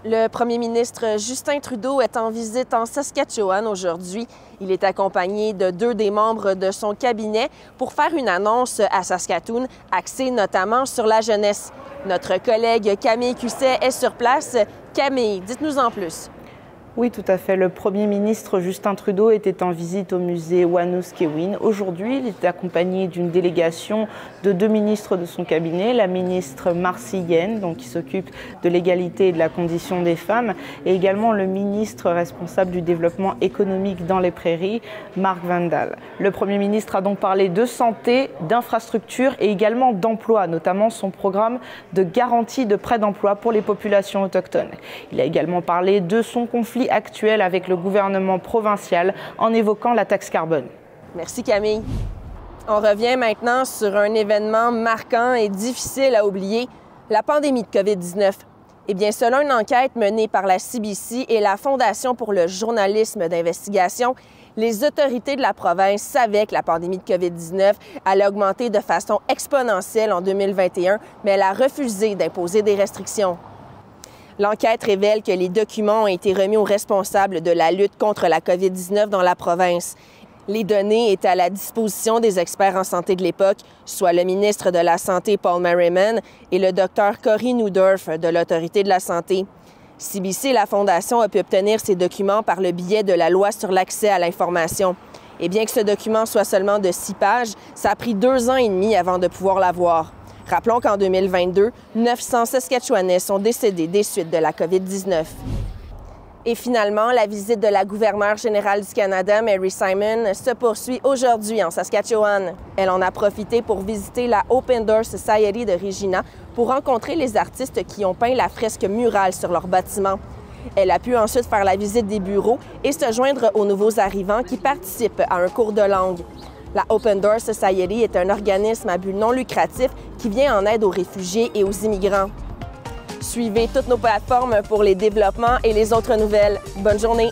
Le premier ministre Justin Trudeau est en visite en Saskatchewan aujourd'hui. Il est accompagné de 2 des membres de son cabinet pour faire une annonce à Saskatoon, axée notamment sur la jeunesse. Notre collègue Camille Cusset est sur place. Camille, dites-nous en plus. Oui, tout à fait. Le Premier ministre Justin Trudeau était en visite au musée Wanuskewin. Aujourd'hui, il est accompagné d'une délégation de 2 ministres de son cabinet, la ministre Marcy Yen, qui s'occupe de l'égalité et de la condition des femmes, et également le ministre responsable du développement économique dans les prairies, Mark Vandal. Le Premier ministre a donc parlé de santé, d'infrastructure et également d'emploi, notamment son programme de garantie de prêt d'emploi pour les populations autochtones. Il a également parlé de son conflit actuel avec le gouvernement provincial en évoquant la taxe carbone. Merci Camille. On revient maintenant sur un événement marquant et difficile à oublier, la pandémie de COVID-19. Eh bien, selon une enquête menée par la CBC et la Fondation pour le journalisme d'investigation, les autorités de la province savaient que la pandémie de COVID-19 allait augmenter de façon exponentielle en 2021, mais elle a refusé d'imposer des restrictions. L'enquête révèle que les documents ont été remis aux responsables de la lutte contre la COVID-19 dans la province. Les données étaient à la disposition des experts en santé de l'époque, soit le ministre de la Santé Paul Merriman et le docteur Cory Neudorf de l'Autorité de la santé. CBC et la Fondation ont pu obtenir ces documents par le biais de la loi sur l'accès à l'information. Et bien que ce document soit seulement de 6 pages, ça a pris 2 ans et demi avant de pouvoir l'avoir. Rappelons qu'en 2022, 900 Saskatchewanais sont décédés des suites de la COVID-19. Et finalement, la visite de la gouverneure générale du Canada, Mary Simon, se poursuit aujourd'hui en Saskatchewan. Elle en a profité pour visiter la Open Door Society de Regina pour rencontrer les artistes qui ont peint la fresque murale sur leur bâtiment. Elle a pu ensuite faire la visite des bureaux et se joindre aux nouveaux arrivants qui participent à un cours de langue. La Open Door Society est un organisme à but non lucratif qui vient en aide aux réfugiés et aux immigrants. Suivez toutes nos plateformes pour les développements et les autres nouvelles. Bonne journée!